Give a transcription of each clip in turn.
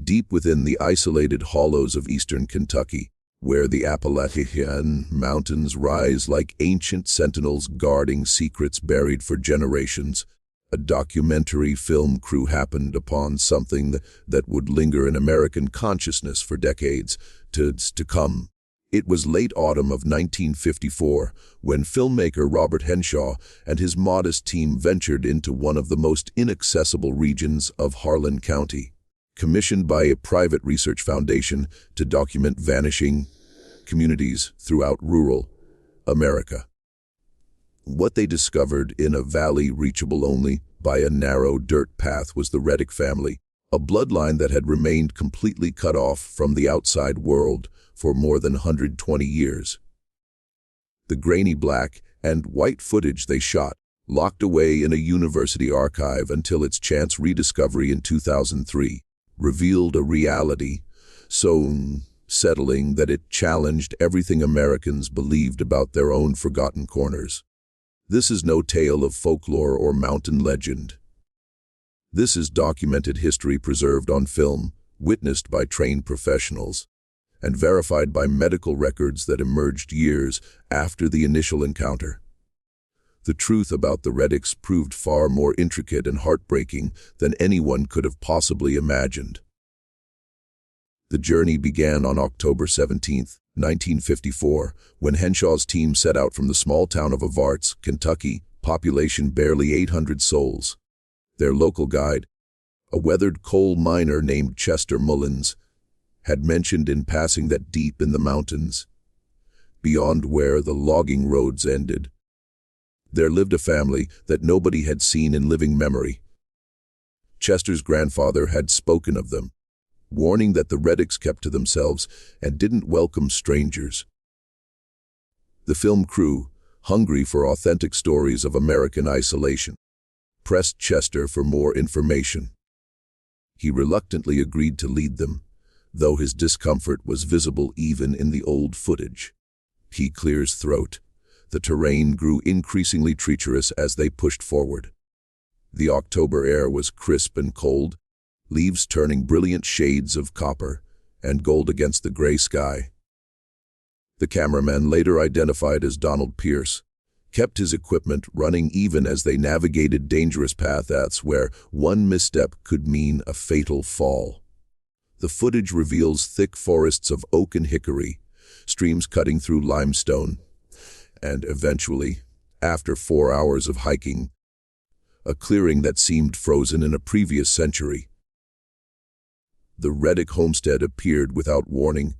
deep within the isolated hollows of eastern Kentucky, where the Appalachian mountains rise like ancient sentinels guarding secrets buried for generations. A documentary film crew happened upon something that would linger in American consciousness for decades to come. It was late autumn of 1954 when filmmaker Robert Henshaw and his modest team ventured into one of the most inaccessible regions of Harlan County, commissioned by a private research foundation to document vanishing communities throughout rural America. What they discovered in a valley reachable only by a narrow dirt path was the Reddick family, a bloodline that had remained completely cut off from the outside world for more than 120 years. The grainy black and white footage they shot, locked away in a university archive until its chance rediscovery in 2003, revealed a reality so settling that it challenged everything Americans believed about their own forgotten corners. This is no tale of folklore or mountain legend. This is documented history preserved on film, witnessed by trained professionals, and verified by medical records that emerged years after the initial encounter. The truth about the Reddicks proved far more intricate and heartbreaking than anyone could have possibly imagined. The journey began on October 17, 1954, when Henshaw's team set out from the small town of Avarts, Kentucky, population barely 800 souls. Their local guide, a weathered coal miner named Chester Mullins, had mentioned in passing that deep in the mountains, beyond where the logging roads ended, there lived a family that nobody had seen in living memory. Chester's grandfather had spoken of them, warning that the Reddicks kept to themselves and didn't welcome strangers. The film crew, hungry for authentic stories of American isolation, pressed Chester for more information. He reluctantly agreed to lead them, though his discomfort was visible even in the old footage. He cleared his throat. The terrain grew increasingly treacherous as they pushed forward. The October air was crisp and cold, leaves turning brilliant shades of copper and gold against the gray sky. The cameraman, later identified as Donald Pierce, kept his equipment running even as they navigated dangerous paths where one misstep could mean a fatal fall. The footage reveals thick forests of oak and hickory, streams cutting through limestone, and eventually, after 4 hours of hiking, a clearing that seemed frozen in a previous century. The Reddick homestead appeared without warning,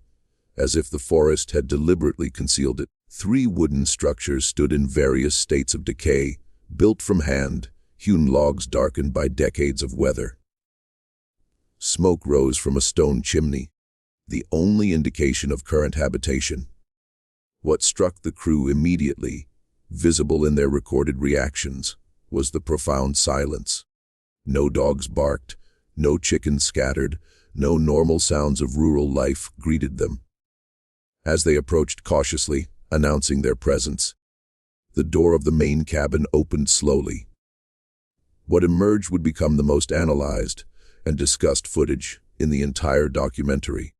as if the forest had deliberately concealed it. 3 wooden structures stood in various states of decay, built from hand, hewn logs darkened by decades of weather. Smoke rose from a stone chimney, the only indication of current habitation. What struck the crew immediately, visible in their recorded reactions, was the profound silence. No dogs barked, no chickens scattered, no normal sounds of rural life greeted them. As they approached cautiously, announcing their presence, the door of the main cabin opened slowly. What emerged would become the most analyzed and discussed footage in the entire documentary.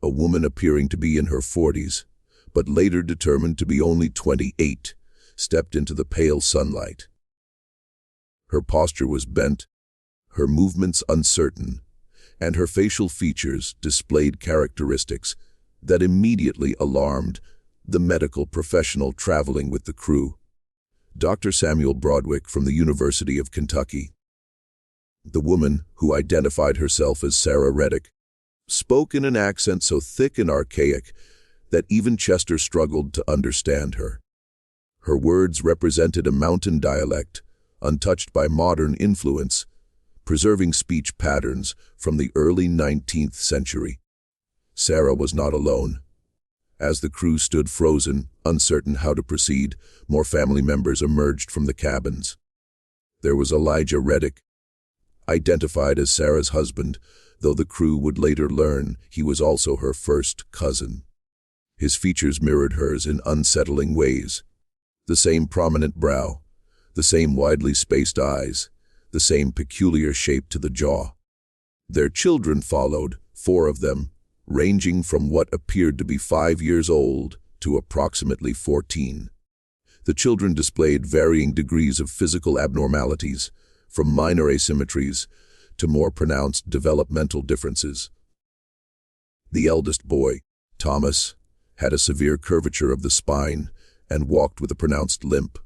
A woman appearing to be in her 40s, but later determined to be only 28, stepped into the pale sunlight. Her posture was bent, her movements uncertain, and her facial features displayed characteristics that immediately alarmed the medical professional traveling with the crew, Dr. Samuel Broadwick from the University of Kentucky. The woman, who identified herself as Sarah Reddick, spoke in an accent so thick and archaic that even Chester struggled to understand her. Her words represented a mountain dialect, untouched by modern influence, preserving speech patterns from the early 19th century. Sarah was not alone. As the crew stood frozen, uncertain how to proceed, more family members emerged from the cabins. There was Elijah Reddick, identified as Sarah's husband, though the crew would later learn he was also her first cousin. His features mirrored hers in unsettling ways. The same prominent brow, the same widely spaced eyes, the same peculiar shape to the jaw. Their children followed, 4 of them, ranging from what appeared to be 5 years old to approximately 14. The children displayed varying degrees of physical abnormalities, from minor asymmetries to more pronounced developmental differences. The eldest boy, Thomas, had a severe curvature of the spine and walked with a pronounced limp.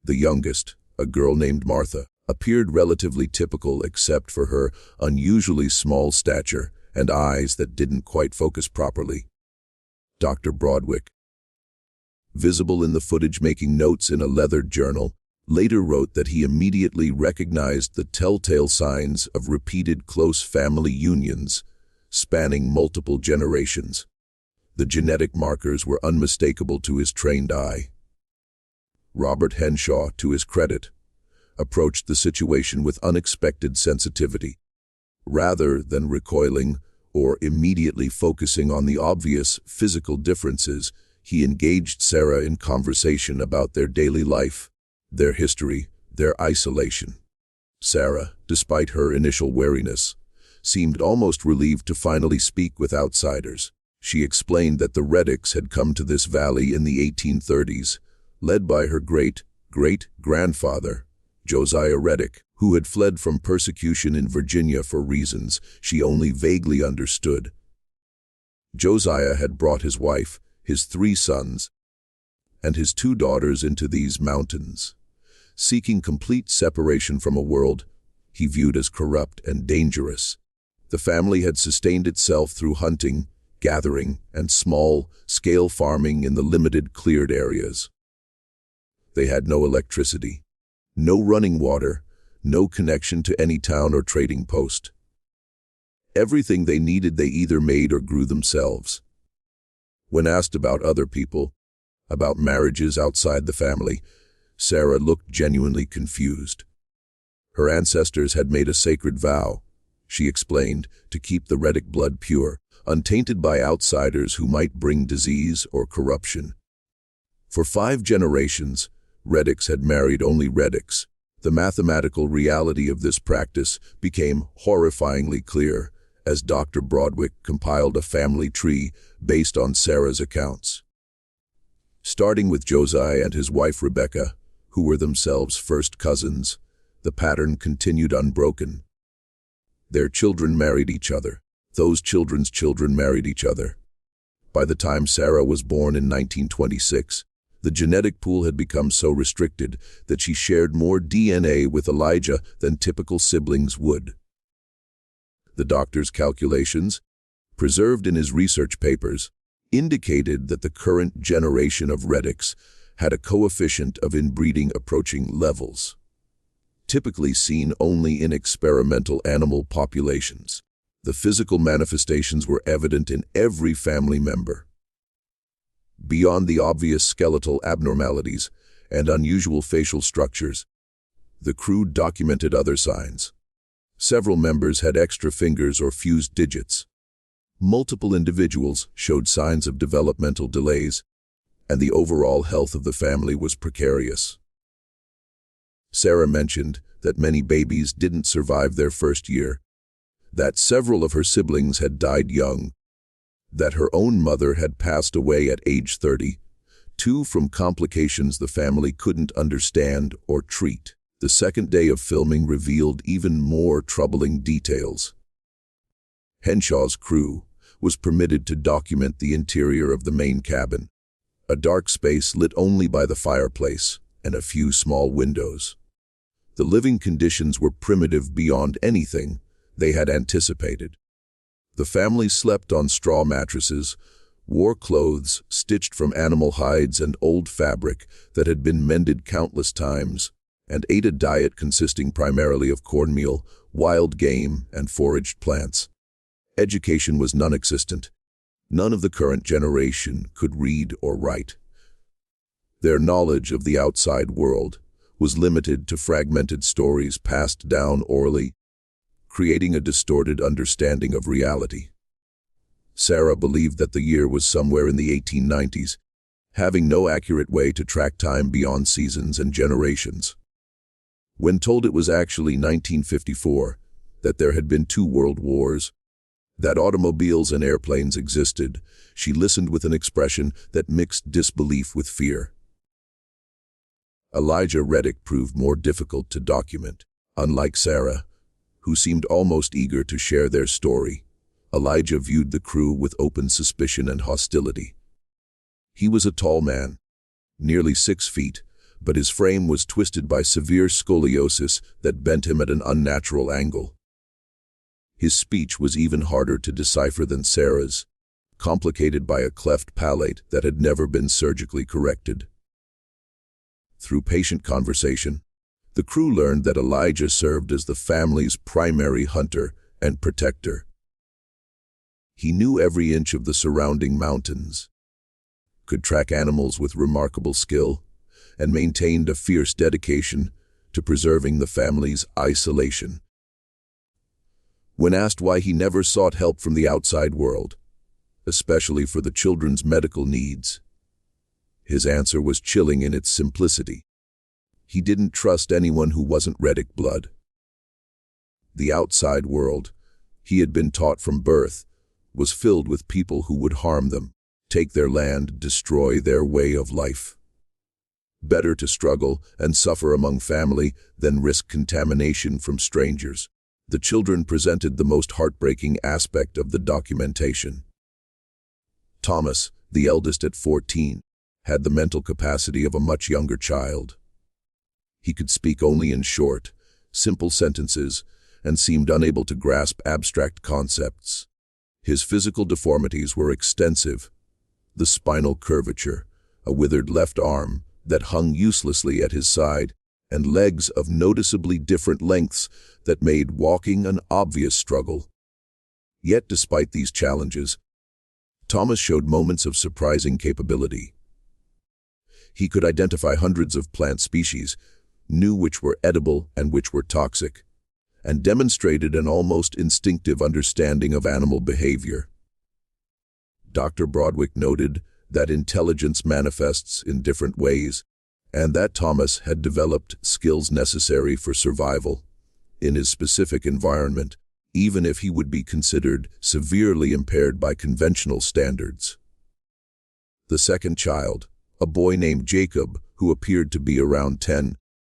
The youngest, a girl named Martha, appeared relatively typical except for her unusually small stature and eyes that didn't quite focus properly. Dr. Broadwick, visible in the footage making notes in a leathered journal, later wrote that he immediately recognized the telltale signs of repeated close family unions spanning multiple generations. The genetic markers were unmistakable to his trained eye. Robert Henshaw, to his credit, approached the situation with unexpected sensitivity. Rather than recoiling or immediately focusing on the obvious physical differences, he engaged Sarah in conversation about their daily life, their history, their isolation. Sarah, despite her initial wariness, seemed almost relieved to finally speak with outsiders. She explained that the Reddicks had come to this valley in the 1830s, led by her great-great-grandfather, Josiah Reddick, who had fled from persecution in Virginia for reasons she only vaguely understood. Josiah had brought his wife, his 3 sons, and his 2 daughters into these mountains, seeking complete separation from a world he viewed as corrupt and dangerous. The family had sustained itself through hunting, gathering, and small-scale farming in the limited cleared areas. They had no electricity, no running water, no connection to any town or trading post. Everything they needed they either made or grew themselves. When asked about other people, about marriages outside the family, Sarah looked genuinely confused. Her ancestors had made a sacred vow, she explained, to keep the Reddick blood pure, untainted by outsiders who might bring disease or corruption. For 5 generations, Reddicks had married only Reddicks. The mathematical reality of this practice became horrifyingly clear as Dr. Broadwick compiled a family tree based on Sarah's accounts. Starting with Josiah and his wife Rebecca, who were themselves first cousins, the pattern continued unbroken. Their children married each other. Those children's children married each other. By the time Sarah was born in 1926, the genetic pool had become so restricted that she shared more DNA with Elijah than typical siblings would. The doctor's calculations, preserved in his research papers, indicated that the current generation of Reddicks had a coefficient of inbreeding approaching levels, typically seen only in experimental animal populations. The physical manifestations were evident in every family member. Beyond the obvious skeletal abnormalities and unusual facial structures, the crew documented other signs. Several members had extra fingers or fused digits. Multiple individuals showed signs of developmental delays, and the overall health of the family was precarious. Sarah mentioned that many babies didn't survive their first year, that several of her siblings had died young, that her own mother had passed away at age 32 from complications the family couldn't understand or treat. The second day of filming revealed even more troubling details. Henshaw's crew was permitted to document the interior of the main cabin, a dark space lit only by the fireplace and a few small windows. The living conditions were primitive beyond anything they had anticipated. The family slept on straw mattresses, wore clothes stitched from animal hides and old fabric that had been mended countless times, and ate a diet consisting primarily of cornmeal, wild game, and foraged plants. Education was non-existent. None of the current generation could read or write. Their knowledge of the outside world was limited to fragmented stories passed down orally, creating a distorted understanding of reality. Sarah believed that the year was somewhere in the 1890s, having no accurate way to track time beyond seasons and generations. When told it was actually 1954, that there had been 2 world wars, That automobiles and airplanes existed, she listened with an expression that mixed disbelief with fear. Elijah Reddick proved more difficult to document. Unlike Sarah, who seemed almost eager to share their story, Elijah viewed the crew with open suspicion and hostility. He was a tall man, nearly 6 feet, but his frame was twisted by severe scoliosis that bent him at an unnatural angle. His speech was even harder to decipher than Sarah's, complicated by a cleft palate that had never been surgically corrected. Through patient conversation, the crew learned that Elijah served as the family's primary hunter and protector. He knew every inch of the surrounding mountains, could track animals with remarkable skill, and maintained a fierce dedication to preserving the family's isolation. When asked why he never sought help from the outside world, especially for the children's medical needs, his answer was chilling in its simplicity. He didn't trust anyone who wasn't Reddick blood. The outside world, he had been taught from birth, was filled with people who would harm them, take their land, destroy their way of life. Better to struggle and suffer among family than risk contamination from strangers. The children presented the most heartbreaking aspect of the documentation. Thomas, the eldest at 14, had the mental capacity of a much younger child. He could speak only in short, simple sentences and seemed unable to grasp abstract concepts. His physical deformities were extensive. The spinal curvature, a withered left arm that hung uselessly at his side, and legs of noticeably different lengths that made walking an obvious struggle. Yet despite these challenges, Thomas showed moments of surprising capability. He could identify hundreds of plant species, knew which were edible and which were toxic, and demonstrated an almost instinctive understanding of animal behavior. Dr. Broadwick noted that intelligence manifests in different ways, and that Thomas had developed skills necessary for survival in his specific environment, even if he would be considered severely impaired by conventional standards. The second child, a boy named Jacob, who appeared to be around 10,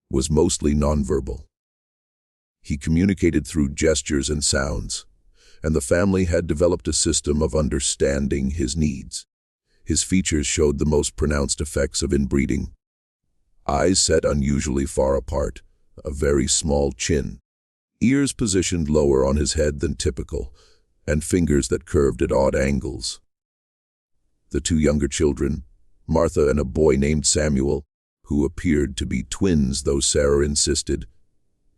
was mostly nonverbal. He communicated through gestures and sounds, and the family had developed a system of understanding his needs. His features showed the most pronounced effects of inbreeding. Eyes set unusually far apart, a very small chin, ears positioned lower on his head than typical, and fingers that curved at odd angles. The 2 younger children, Martha and a boy named Samuel, who appeared to be twins though Sarah insisted,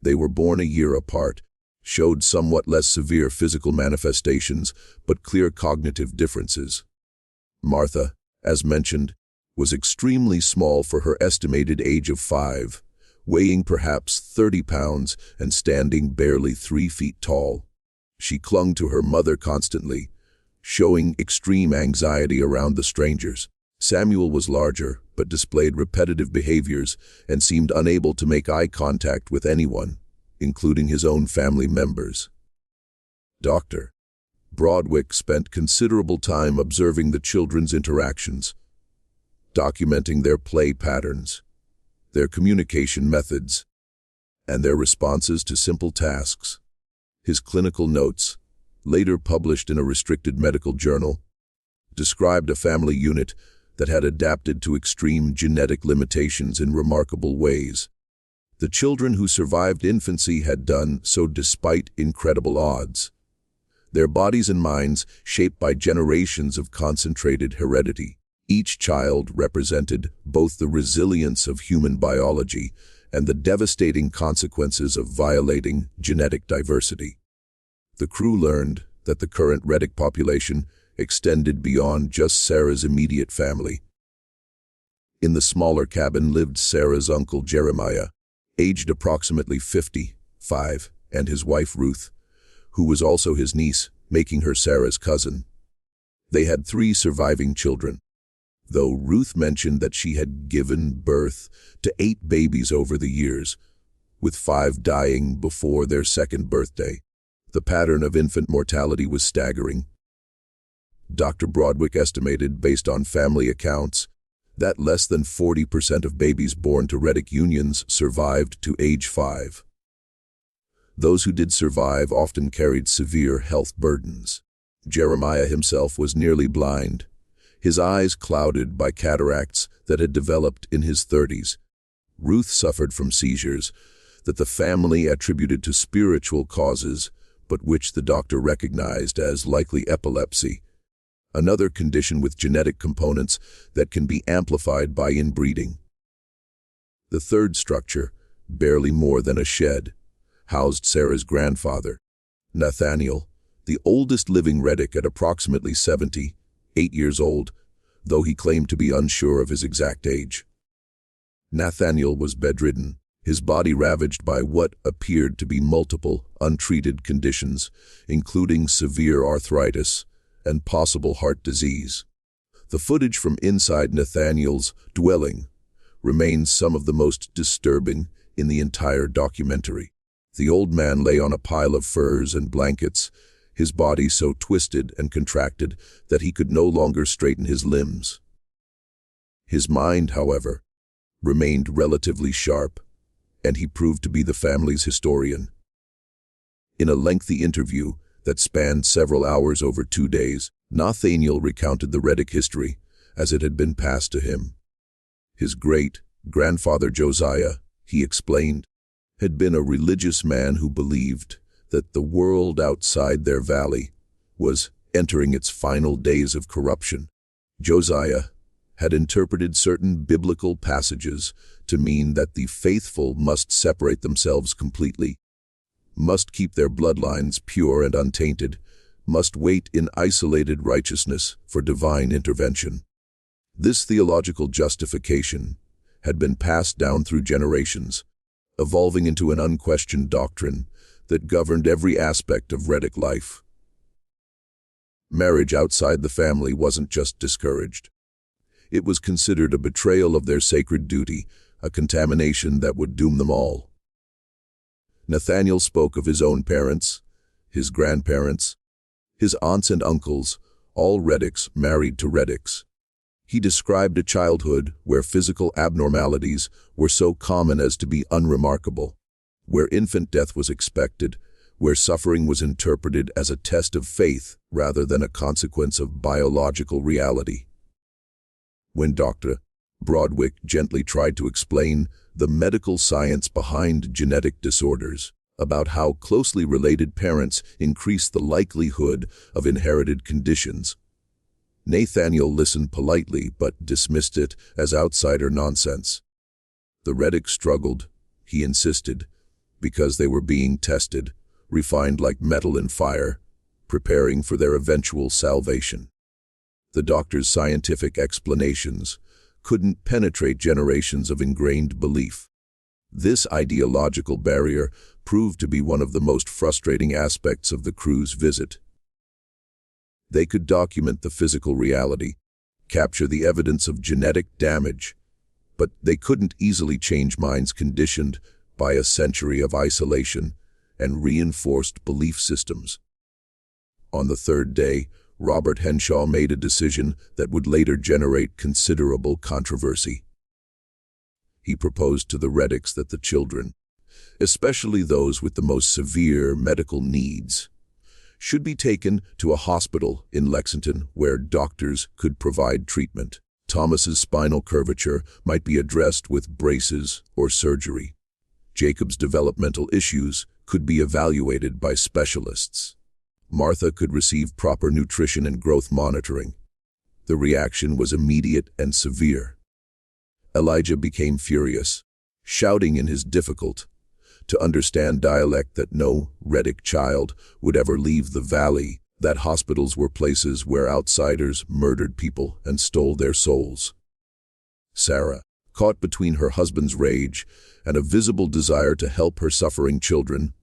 they were born a year apart, showed somewhat less severe physical manifestations but clear cognitive differences. Martha, as mentioned, was extremely small for her estimated age of 5, weighing perhaps 30 pounds and standing barely 3 feet tall. She clung to her mother constantly, showing extreme anxiety around the strangers. Samuel was larger, but displayed repetitive behaviors and seemed unable to make eye contact with anyone, including his own family members. Dr. Broadwick spent considerable time observing the children's interactions, documenting their play patterns, their communication methods, and their responses to simple tasks. His clinical notes, later published in a restricted medical journal, described a family unit that had adapted to extreme genetic limitations in remarkable ways. The children who survived infancy had done so despite incredible odds. Their bodies and minds shaped by generations of concentrated heredity. Each child represented both the resilience of human biology and the devastating consequences of violating genetic diversity. The crew learned that the current Reddick population extended beyond just Sarah's immediate family. In the smaller cabin lived Sarah's uncle Jeremiah, aged approximately 55, and his wife Ruth, who was also his niece, making her Sarah's cousin. They had 3 surviving children, though Ruth mentioned that she had given birth to 8 babies over the years, with 5 dying before their 2nd birthday. The pattern of infant mortality was staggering. Dr. Broadwick estimated, based on family accounts, that less than 40% of babies born to Reddick unions survived to age 5. Those who did survive often carried severe health burdens. Jeremiah himself was nearly blind, his eyes clouded by cataracts that had developed in his 30s. Ruth suffered from seizures that the family attributed to spiritual causes, but which the doctor recognized as likely epilepsy, another condition with genetic components that can be amplified by inbreeding. The third structure, barely more than a shed, housed Sarah's grandfather, Nathaniel, the oldest living Reddick at approximately 78 years old, though he claimed to be unsure of his exact age. Nathaniel was bedridden, his body ravaged by what appeared to be multiple, untreated conditions, including severe arthritis and possible heart disease. The footage from inside Nathaniel's dwelling remains some of the most disturbing in the entire documentary. The old man lay on a pile of furs and blankets, his body so twisted and contracted that he could no longer straighten his limbs. His mind, however, remained relatively sharp, and he proved to be the family's historian. In a lengthy interview that spanned several hours over 2 days, Nathaniel recounted the Reddick history as it had been passed to him. His great-grandfather Josiah, he explained, had been a religious man who believed that the world outside their valley was entering its final days of corruption. Josiah had interpreted certain biblical passages to mean that the faithful must separate themselves completely, must keep their bloodlines pure and untainted, must wait in isolated righteousness for divine intervention. This theological justification had been passed down through generations, evolving into an unquestioned doctrine that governed every aspect of Reddick life. Marriage outside the family wasn't just discouraged. It was considered a betrayal of their sacred duty, a contamination that would doom them all. Nathaniel spoke of his own parents, his grandparents, his aunts and uncles, all Reddicks married to Reddicks. He described a childhood where physical abnormalities were so common as to be unremarkable, where infant death was expected, where suffering was interpreted as a test of faith rather than a consequence of biological reality. When Dr. Broadwick gently tried to explain the medical science behind genetic disorders, about how closely related parents increase the likelihood of inherited conditions, Nathaniel listened politely but dismissed it as outsider nonsense. The Reddick struggled, he insisted, because they were being tested, refined like metal in fire, preparing for their eventual salvation. The doctor's scientific explanations couldn't penetrate generations of ingrained belief. This ideological barrier proved to be one of the most frustrating aspects of the crew's visit. They could document the physical reality, capture the evidence of genetic damage, but they couldn't easily change minds conditioned by a century of isolation and reinforced belief systems. On the third day, Robert Henshaw made a decision that would later generate considerable controversy. He proposed to the Reddicks that the children, especially those with the most severe medical needs, should be taken to a hospital in Lexington where doctors could provide treatment. Thomas's spinal curvature might be addressed with braces or surgery. Jacob's developmental issues could be evaluated by specialists. Martha could receive proper nutrition and growth monitoring. The reaction was immediate and severe. Elijah became furious, shouting in his difficult-to-understand dialect that no Reddick child would ever leave the valley, that hospitals were places where outsiders murdered people and stole their souls. Sarah, caught between her husband's rage and a visible desire to help her suffering children,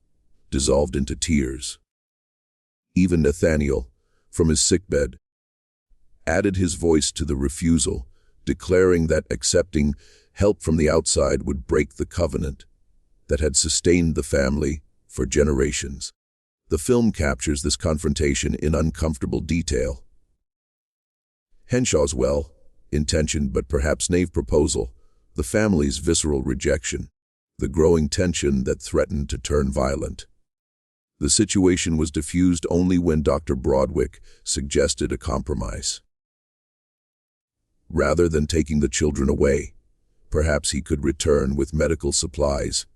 dissolved into tears. Even Nathaniel, from his sickbed, added his voice to the refusal, declaring that accepting help from the outside would break the covenant that had sustained the family for generations. The film captures this confrontation in uncomfortable detail. Henshaw's well-intentioned but perhaps naive proposal, the family's visceral rejection, the growing tension that threatened to turn violent. The situation was diffused only when Dr. Broadwick suggested a compromise. Rather than taking the children away, perhaps he could return with medical supplies,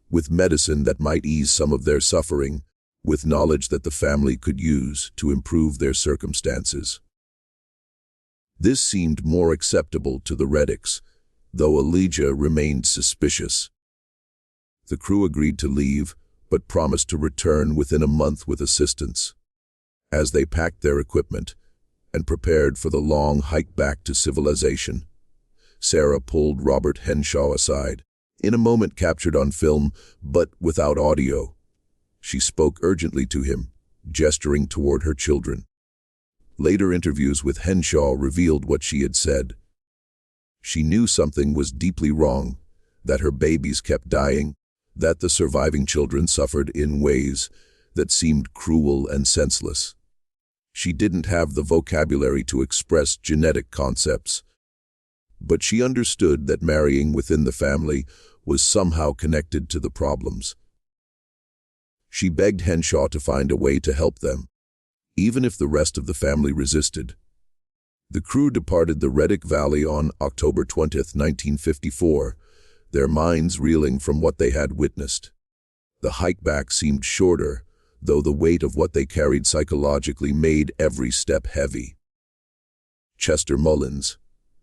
with medicine that might ease some of their suffering, with knowledge that the family could use to improve their circumstances. This seemed more acceptable to the Reddicks, though Elijah remained suspicious. The crew agreed to leave, but promised to return within a month with assistance. As they packed their equipment and prepared for the long hike back to civilization, Sarah pulled Robert Henshaw aside. In a moment captured on film, but without audio, she spoke urgently to him, gesturing toward her children. Later interviews with Henshaw revealed what she had said. She knew something was deeply wrong, that her babies kept dying, that the surviving children suffered in ways that seemed cruel and senseless. She didn't have the vocabulary to express genetic concepts, but she understood that marrying within the family was somehow connected to the problems. She begged Henshaw to find a way to help them, even if the rest of the family resisted. The crew departed the Reddick Valley on October 20, 1954, their minds reeling from what they had witnessed. The hike back seemed shorter, though the weight of what they carried psychologically made every step heavy. Chester Mullins,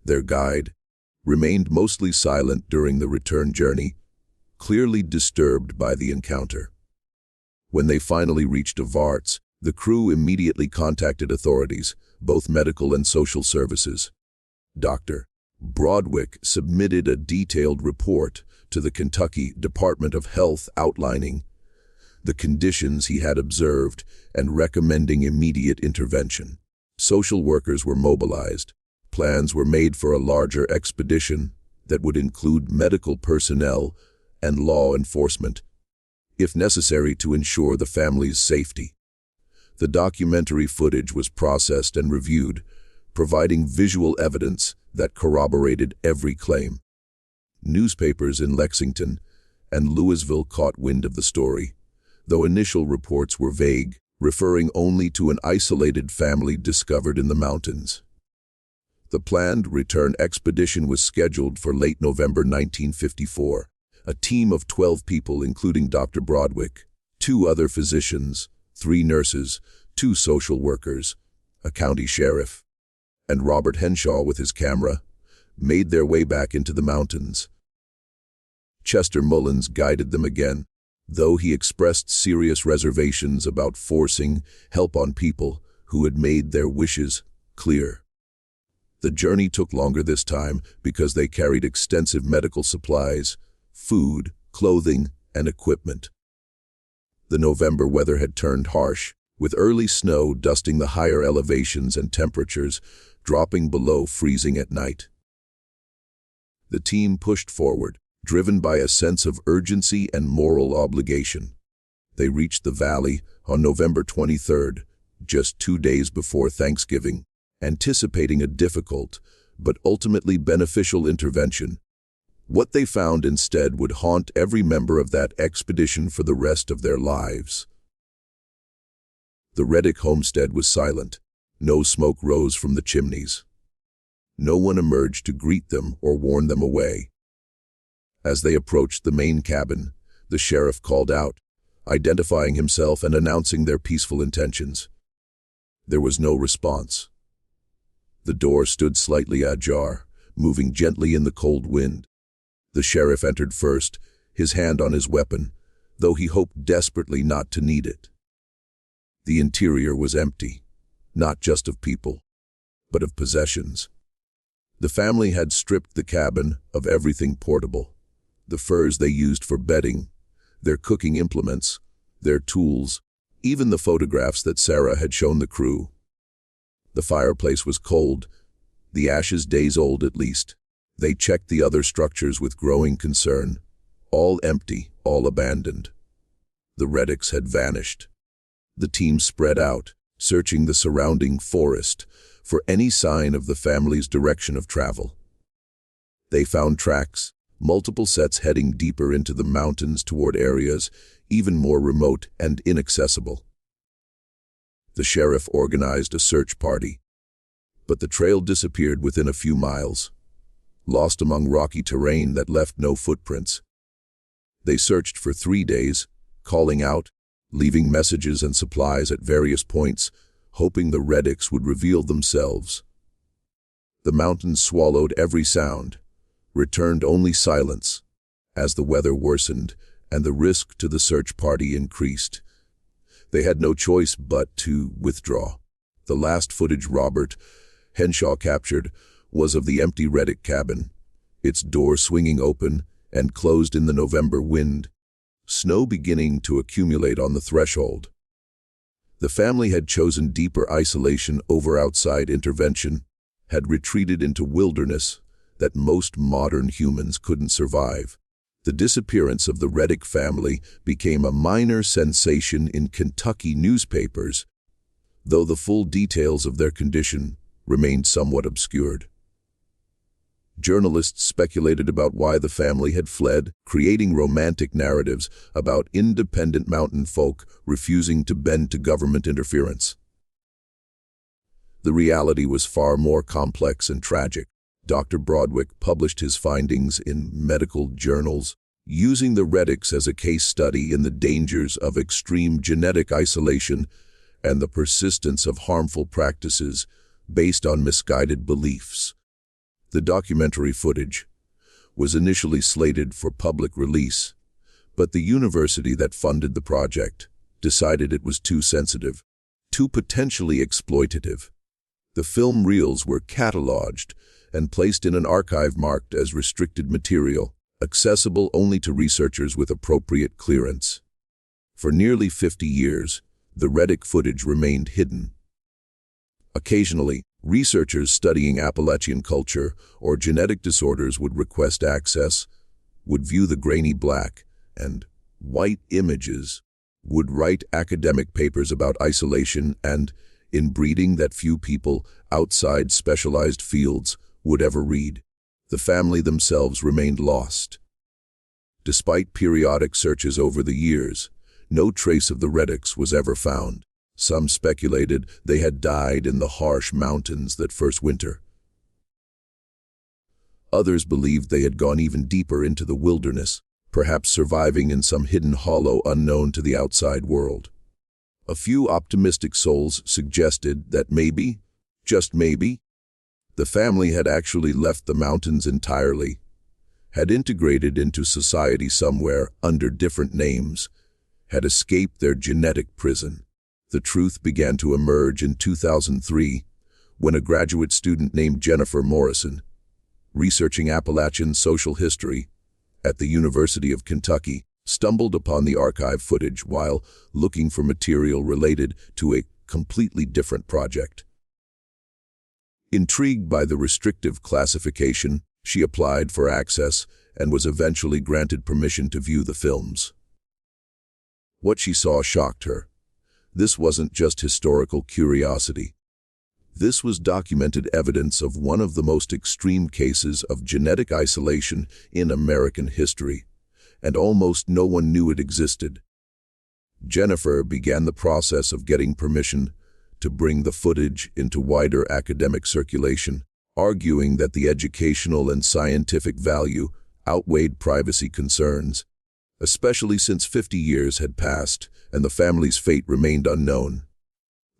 their guide, remained mostly silent during the return journey, clearly disturbed by the encounter. When they finally reached Varts, the crew immediately contacted authorities, both medical and social services. Dr. Broadwick submitted a detailed report to the Kentucky Department of Health outlining the conditions he had observed and recommending immediate intervention. Social workers were mobilized. Plans were made for a larger expedition that would include medical personnel and law enforcement, if necessary, to ensure the family's safety. The documentary footage was processed and reviewed, providing visual evidence that corroborated every claim. Newspapers in Lexington and Louisville caught wind of the story, though initial reports were vague, referring only to an isolated family discovered in the mountains. The planned return expedition was scheduled for late November 1954. A team of 12 people, including Dr. Broadwick, 2 other physicians, 3 nurses, 2 social workers, a county sheriff, and Robert Henshaw with his camera, made their way back into the mountains. Chester Mullins guided them again, though he expressed serious reservations about forcing help on people who had made their wishes clear. The journey took longer this time because they carried extensive medical supplies, food, clothing, and equipment. The November weather had turned harsh, with early snow dusting the higher elevations and temperatures dropping below freezing at night. The team pushed forward, driven by a sense of urgency and moral obligation. They reached the valley on November 23rd, just 2 days before Thanksgiving, anticipating a difficult but ultimately beneficial intervention. What they found instead would haunt every member of that expedition for the rest of their lives. The Reddick homestead was silent. No smoke rose from the chimneys. No one emerged to greet them or warn them away. As they approached the main cabin, the sheriff called out, identifying himself and announcing their peaceful intentions. There was no response. The door stood slightly ajar, moving gently in the cold wind. The sheriff entered first, his hand on his weapon, though he hoped desperately not to need it. The interior was empty, not just of people, but of possessions. The family had stripped the cabin of everything portable, the furs they used for bedding, their cooking implements, their tools, even the photographs that Sarah had shown the crew. The fireplace was cold, the ashes days old at least. They checked the other structures with growing concern. All empty, all abandoned. The Reddicks had vanished. The team spread out, searching the surrounding forest for any sign of the family's direction of travel. They found tracks, multiple sets heading deeper into the mountains toward areas even more remote and inaccessible. The sheriff organized a search party, but the trail disappeared within a few miles, lost among rocky terrain that left no footprints. They searched for 3 days, calling out, leaving messages and supplies at various points, hoping the Reddicks would reveal themselves. The mountains swallowed every sound, returned only silence, as the weather worsened and the risk to the search party increased. They had no choice but to withdraw. The last footage Robert Henshaw captured was of the empty Reddick cabin, its door swinging open and closed in the November wind, snow beginning to accumulate on the threshold. The family had chosen deeper isolation over outside intervention, had retreated into wilderness that most modern humans couldn't survive. The disappearance of the Reddick family became a minor sensation in Kentucky newspapers, though the full details of their condition remained somewhat obscured. Journalists speculated about why the family had fled, creating romantic narratives about independent mountain folk refusing to bend to government interference. The reality was far more complex and tragic. Dr. Broadwick published his findings in medical journals, using the Reddicks as a case study in the dangers of extreme genetic isolation and the persistence of harmful practices based on misguided beliefs. The documentary footage was initially slated for public release, but the university that funded the project decided it was too sensitive, too potentially exploitative. The film reels were cataloged and placed in an archive marked as restricted material, accessible only to researchers with appropriate clearance. For nearly 50 years, the Reddick footage remained hidden. Occasionally, researchers studying Appalachian culture or genetic disorders would request access, would view the grainy black and white images, would write academic papers about isolation and inbreeding that few people outside specialized fields would ever read. The family themselves remained lost. Despite periodic searches over the years, no trace of the Reddicks was ever found. Some speculated they had died in the harsh mountains that first winter. Others believed they had gone even deeper into the wilderness, perhaps surviving in some hidden hollow unknown to the outside world. A few optimistic souls suggested that maybe, just maybe, the family had actually left the mountains entirely, had integrated into society somewhere under different names, had escaped their genetic prison. The truth began to emerge in 2003 when a graduate student named Jennifer Morrison, researching Appalachian social history at the University of Kentucky, stumbled upon the archive footage while looking for material related to a completely different project. Intrigued by the restrictive classification, she applied for access and was eventually granted permission to view the films. What she saw shocked her. This wasn't just historical curiosity. This was documented evidence of one of the most extreme cases of genetic isolation in American history, and almost no one knew it existed. Jennifer began the process of getting permission to bring the footage into wider academic circulation, arguing that the educational and scientific value outweighed privacy concerns, especially since 50 years had passed and the family's fate remained unknown.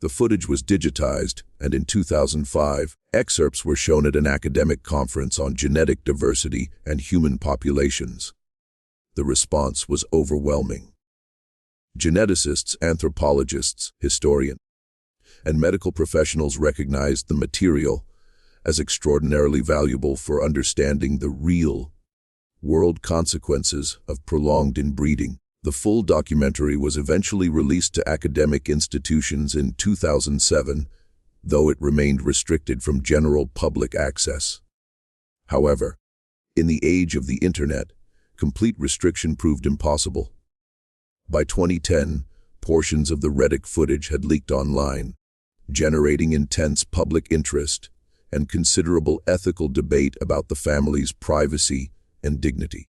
The footage was digitized, and in 2005, excerpts were shown at an academic conference on genetic diversity and human populations. The response was overwhelming. Geneticists, anthropologists, historians, and medical professionals recognized the material as extraordinarily valuable for understanding the real-world consequences of prolonged inbreeding. The full documentary was eventually released to academic institutions in 2007, though it remained restricted from general public access. However, in the age of the Internet, complete restriction proved impossible. By 2010, Portions of the Reddick footage had leaked online, generating intense public interest and considerable ethical debate about the family's privacy and dignity.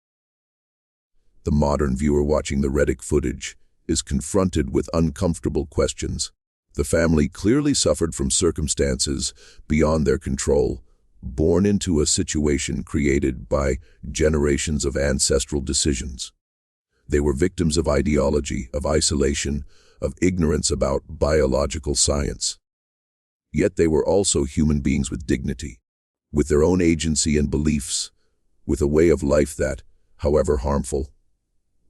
The modern viewer watching the Reddick footage is confronted with uncomfortable questions. The family clearly suffered from circumstances beyond their control, born into a situation created by generations of ancestral decisions. They were victims of ideology, of isolation, of ignorance about biological science. Yet they were also human beings with dignity, with their own agency and beliefs, with a way of life that, however harmful,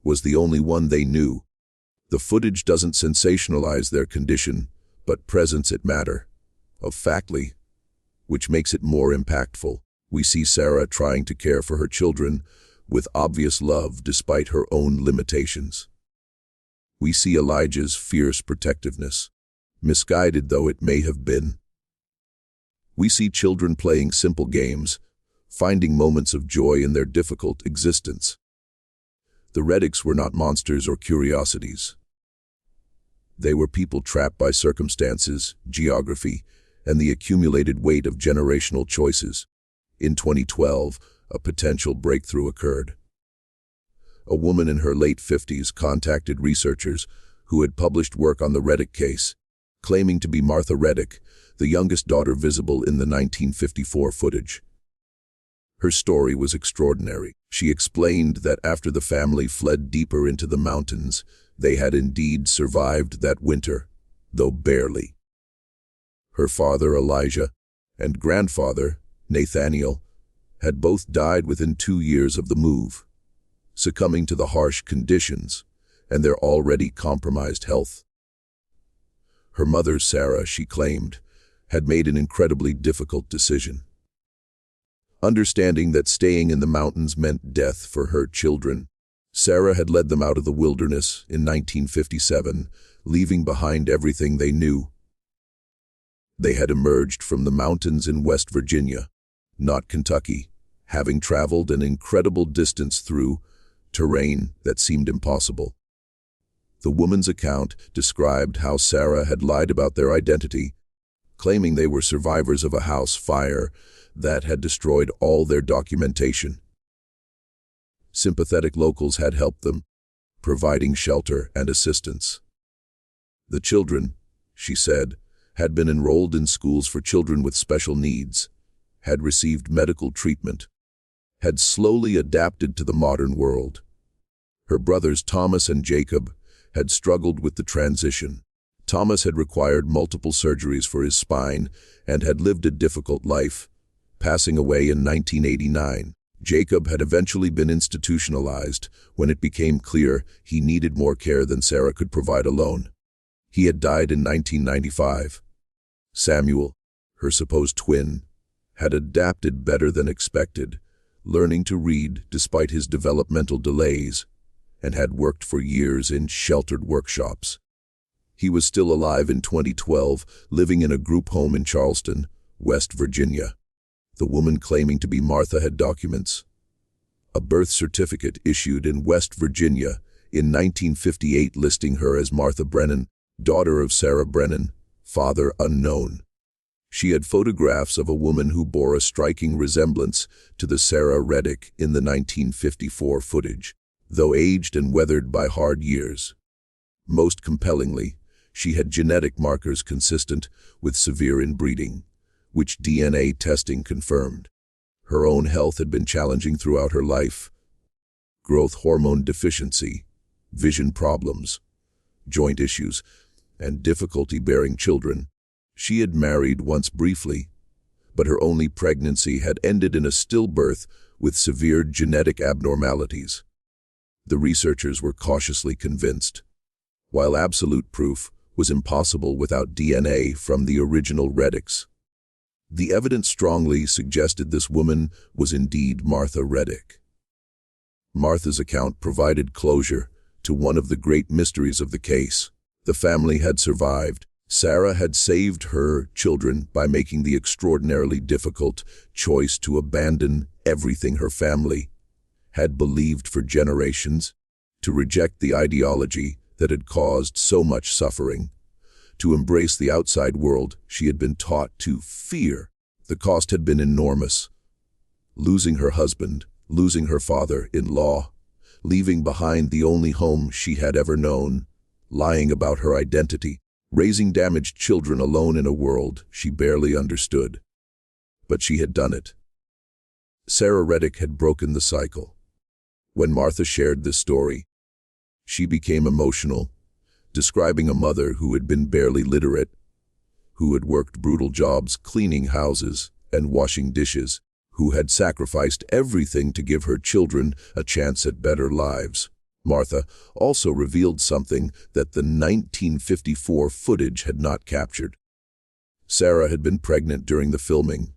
was the only one they knew. The footage doesn't sensationalize their condition, but presents it matter of factly, which makes it more impactful. We see Sarah trying to care for her children with obvious love despite her own limitations. We see Elijah's fierce protectiveness, misguided though it may have been. We see children playing simple games, finding moments of joy in their difficult existence. The Reddicks were not monsters or curiosities. They were people trapped by circumstances, geography, and the accumulated weight of generational choices. In 2012, a potential breakthrough occurred. A woman in her late 50s contacted researchers who had published work on the Reddick case, claiming to be Martha Reddick, the youngest daughter visible in the 1954 footage. Her story was extraordinary. She explained that after the family fled deeper into the mountains, they had indeed survived that winter, though barely. Her father, Elijah, and grandfather, Nathaniel, had both died within 2 years of the move, succumbing to the harsh conditions and their already compromised health. Her mother, Sarah, she claimed, had made an incredibly difficult decision. Understanding that staying in the mountains meant death for her children, Sarah had led them out of the wilderness in 1957, leaving behind everything they knew. They had emerged from the mountains in West Virginia, not Kentucky, having traveled an incredible distance through terrain that seemed impossible. The woman's account described how Sarah had lied about their identity, claiming they were survivors of a house fire that had destroyed all their documentation. Sympathetic locals had helped them, providing shelter and assistance. The children, she said, had been enrolled in schools for children with special needs, had received medical treatment, had slowly adapted to the modern world. Her brothers Thomas and Jacob had struggled with the transition. Thomas had required multiple surgeries for his spine and had lived a difficult life, passing away in 1989. Jacob had eventually been institutionalized when it became clear he needed more care than Sarah could provide alone. He had died in 1995. Samuel, her supposed twin, had adapted better than expected, learning to read despite his developmental delays, and had worked for years in sheltered workshops. He was still alive in 2012, living in a group home in Charleston, West Virginia. The woman claiming to be Martha had documents. A birth certificate issued in West Virginia in 1958 listing her as Martha Brennan, daughter of Sarah Brennan, father unknown. She had photographs of a woman who bore a striking resemblance to the Sarah Reddick in the 1954 footage, though aged and weathered by hard years. Most compellingly, she had genetic markers consistent with severe inbreeding, which DNA testing confirmed. Her own health had been challenging throughout her life. Growth hormone deficiency, vision problems, joint issues, and difficulty bearing children. She had married once briefly, but her only pregnancy had ended in a stillbirth with severe genetic abnormalities. The researchers were cautiously convinced. While absolute proof was impossible without DNA from the original Reddicks, the evidence strongly suggested this woman was indeed Martha Reddick. Martha's account provided closure to one of the great mysteries of the case. The family had survived. Sarah had saved her children by making the extraordinarily difficult choice to abandon everything her family had believed for generations, to reject the ideology that had caused so much suffering. To embrace the outside world, she had been taught to fear. The cost had been enormous. Losing her husband, losing her father-in-law, leaving behind the only home she had ever known, lying about her identity, raising damaged children alone in a world she barely understood. But she had done it. Sarah Reddick had broken the cycle. When Martha shared this story, she became emotional, describing a mother who had been barely literate, who had worked brutal jobs cleaning houses and washing dishes, who had sacrificed everything to give her children a chance at better lives. Martha also revealed something that the 1954 footage had not captured. Sarah had been pregnant during the filming.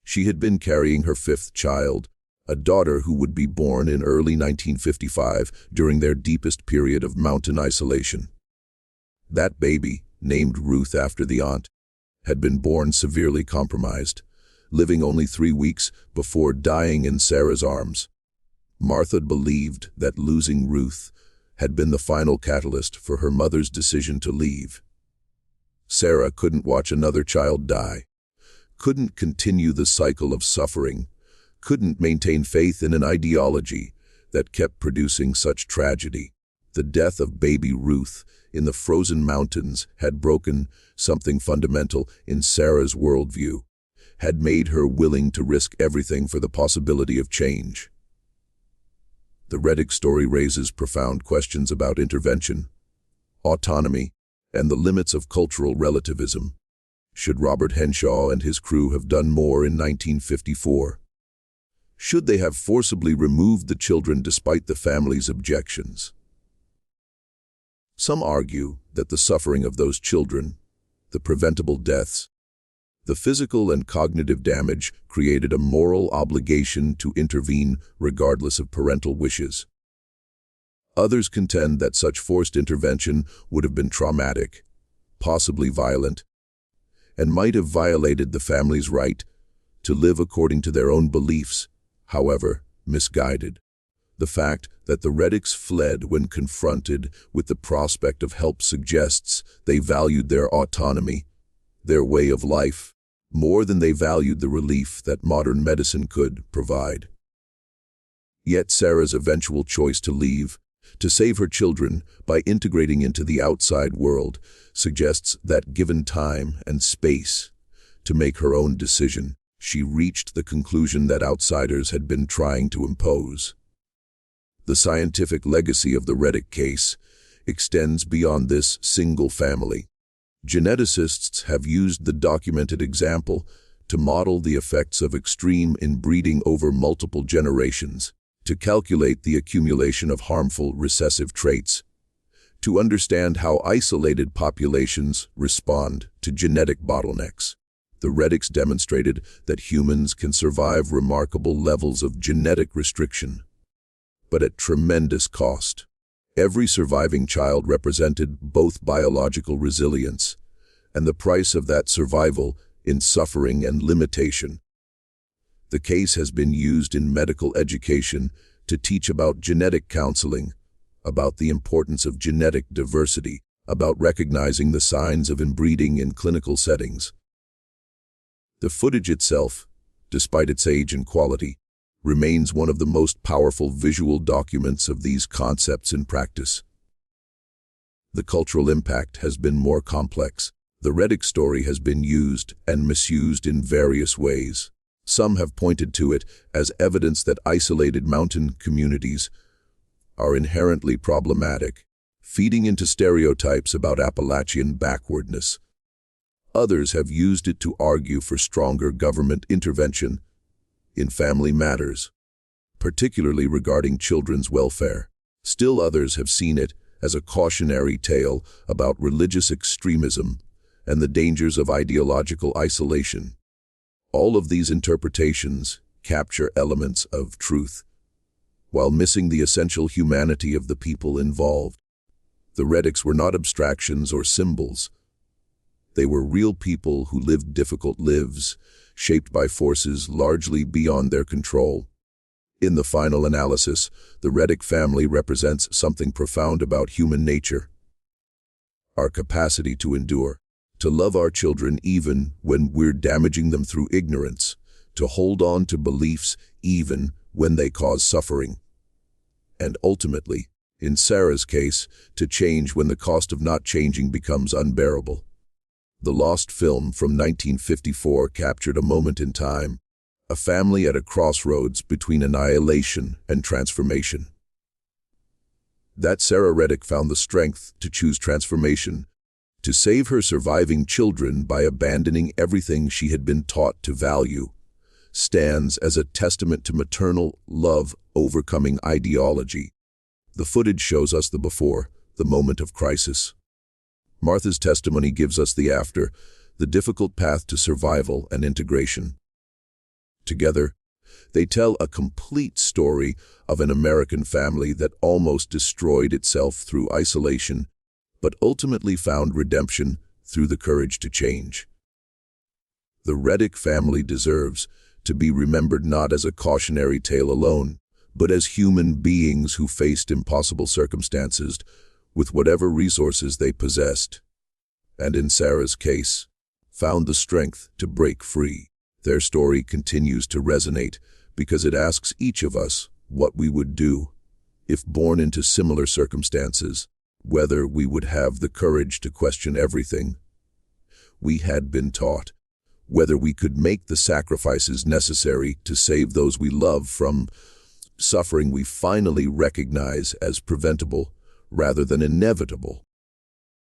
She had been carrying her fifth child, a daughter who would be born in early 1955 during their deepest period of mountain isolation. That baby, named Ruth after the aunt, had been born severely compromised, living only 3 weeks before dying in Sarah's arms. Martha believed that losing Ruth had been the final catalyst for her mother's decision to leave. Sarah couldn't watch another child die, couldn't continue the cycle of suffering, couldn't maintain faith in an ideology that kept producing such tragedy. The death of baby Ruth in the frozen mountains had broken something fundamental in Sarah's worldview, had made her willing to risk everything for the possibility of change. The Reddick story raises profound questions about intervention, autonomy, and the limits of cultural relativism. Should Robert Henshaw and his crew have done more in 1954? Should they have forcibly removed the children despite the family's objections? Some argue that the suffering of those children, the preventable deaths, the physical and cognitive damage created a moral obligation to intervene regardless of parental wishes. Others contend that such forced intervention would have been traumatic, possibly violent, and might have violated the family's right to live according to their own beliefs, however misguided. The fact that the Reddicks fled when confronted with the prospect of help suggests they valued their autonomy, their way of life, more than they valued the relief that modern medicine could provide. Yet Sarah's eventual choice to leave, to save her children by integrating into the outside world, suggests that given time and space to make her own decision, she reached the conclusion that outsiders had been trying to impose. The scientific legacy of the Reddick case extends beyond this single family. Geneticists have used the documented example to model the effects of extreme inbreeding over multiple generations, to calculate the accumulation of harmful recessive traits, to understand how isolated populations respond to genetic bottlenecks. The Reddicks demonstrated that humans can survive remarkable levels of genetic restriction, but at tremendous cost. Every surviving child represented both biological resilience and the price of that survival in suffering and limitation. The case has been used in medical education to teach about genetic counseling, about the importance of genetic diversity, about recognizing the signs of inbreeding in clinical settings. The footage itself, despite its age and quality, remains one of the most powerful visual documents of these concepts in practice. The cultural impact has been more complex. The Reddick story has been used and misused in various ways. Some have pointed to it as evidence that isolated mountain communities are inherently problematic, feeding into stereotypes about Appalachian backwardness. Others have used it to argue for stronger government intervention in family matters, particularly regarding children's welfare. Still others have seen it as a cautionary tale about religious extremism and the dangers of ideological isolation. All of these interpretations capture elements of truth, while missing the essential humanity of the people involved. The Reddicks were not abstractions or symbols. They were real people who lived difficult lives, shaped by forces largely beyond their control. In the final analysis, the Reddick family represents something profound about human nature. Our capacity to endure, to love our children even when we're damaging them through ignorance, to hold on to beliefs even when they cause suffering. And ultimately, in Sarah's case, to change when the cost of not changing becomes unbearable. The Lost film from 1954 captured a moment in time, a family at a crossroads between annihilation and transformation. That Sarah Reddick found the strength to choose transformation, to save her surviving children by abandoning everything she had been taught to value, stands as a testament to maternal love overcoming ideology. The footage shows us the before, the moment of crisis. Martha's testimony gives us the after, the difficult path to survival and integration. Together, they tell a complete story of an American family that almost destroyed itself through isolation, but ultimately found redemption through the courage to change. The Reddick family deserves to be remembered not as a cautionary tale alone, but as human beings who faced impossible circumstances with whatever resources they possessed, and in Sarah's case, found the strength to break free. Their story continues to resonate because it asks each of us what we would do if born into similar circumstances, whether we would have the courage to question everything we had been taught, whether we could make the sacrifices necessary to save those we love from suffering we finally recognize as preventable rather than inevitable.